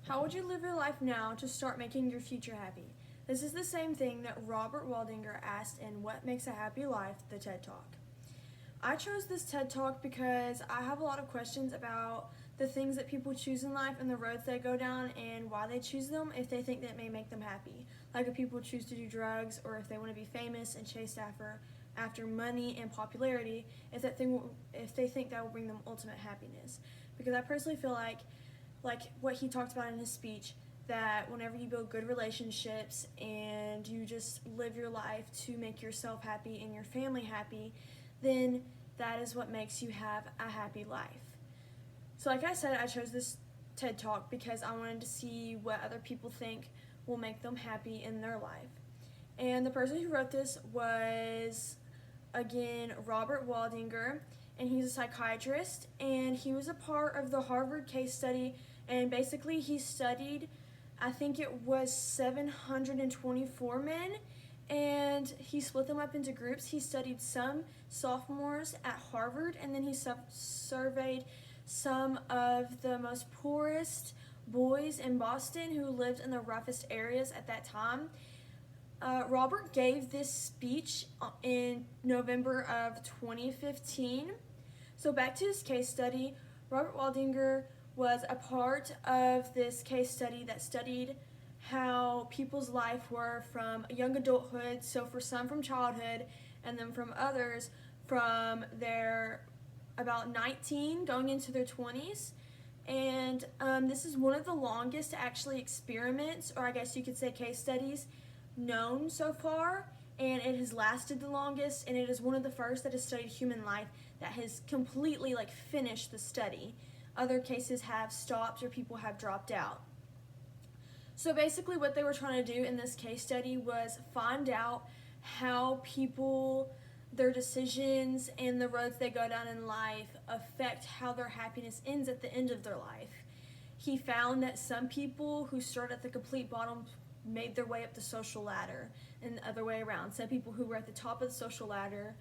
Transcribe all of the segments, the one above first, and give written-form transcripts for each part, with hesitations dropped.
How would you live your life now to start making your future happy? This is the same thing that Robert Waldinger asked in What Makes a Happy Life, the TED Talk. I chose this TED Talk because I have a lot of questions about the things that people choose in life and the roads they go down and why they choose them if they think that may make them happy. Like if people choose to do drugs or if they want to be famous and chase after money and popularity, if they think that will bring them ultimate happiness. Because I personally feel like what he talked about in his speech, that whenever you build good relationships and you just live your life to make yourself happy and your family happy, then that is what makes you have a happy life. So like I said, I chose this TED Talk because I wanted to see what other people think will make them happy in their life. And the person who wrote this was, again, Robert Waldinger, and he's a psychiatrist, and he was a part of the Harvard case study, and basically he studied, I think it was 724 men, and he split them up into groups. He studied some sophomores at Harvard, and then he surveyed some of the most poorest boys in Boston who lived in the roughest areas at that time. Robert gave this speech in November of 2015. So back to his case study, Robert Waldinger was a part of this case study that studied how people's life were from young adulthood, so for some from childhood, and then from others from their about 19 going into their 20s. And this is one of the longest actually experiments, or I guess you could say case studies, known so far, and it has lasted the longest, and it is one of the first that has studied human life that has completely finished the study. Other cases have stopped or people have dropped out. So basically what they were trying to do in this case study was find out how people, their decisions and the roads they go down in life affect how their happiness ends at the end of their life. He found that some people who start at the complete bottom made their way up the social ladder, and the other way around. Some people who were at the top of the social ladder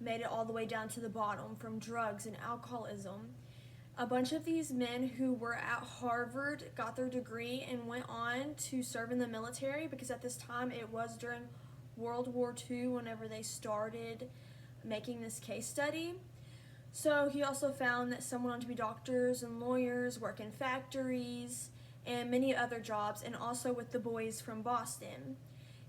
made it all the way down to the bottom from drugs and alcoholism. A bunch of these men who were at Harvard got their degree and went on to serve in the military, because at this time it was during World War II whenever they started making this case study. So he also found that some went on to be doctors and lawyers, work in factories, and many other jobs, and also with the boys from Boston.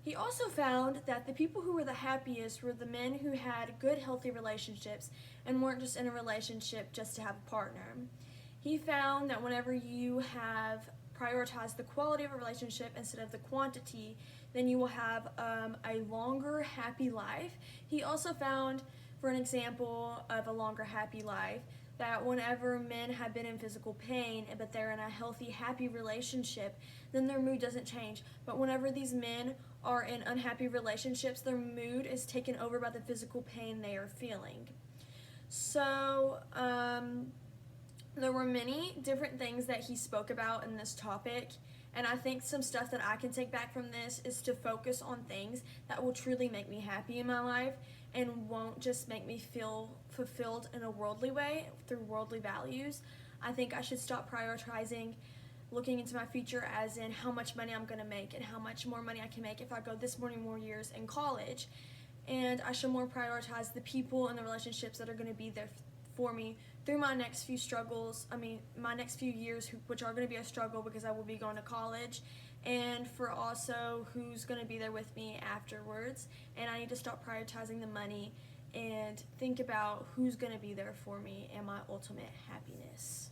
He also found that the people who were the happiest were the men who had good, healthy relationships and weren't just in a relationship just to have a partner. He found that whenever you have prioritized the quality of a relationship instead of the quantity, then you will have a longer, happy life. He also found, for an example of a longer, happy life, that whenever men have been in physical pain but they're in a healthy, happy relationship, then their mood doesn't change. But whenever these men are in unhappy relationships, their mood is taken over by the physical pain they are feeling. So there were many different things that he spoke about in this topic, and I think some stuff that I can take back from this is to focus on things that will truly make me happy in my life and won't just make me feel fulfilled in a worldly way through worldly values. I think I should stop prioritizing looking into my future as in how much money I'm going to make and how much more money I can make if I go this many more years in college. And I should more prioritize the people and the relationships that are going to be there for me through my next few my next few years, which are going to be a struggle because I will be going to college, and for also who's going to be there with me afterwards. And I need to stop prioritizing the money and think about who's going to be there for me and my ultimate happiness.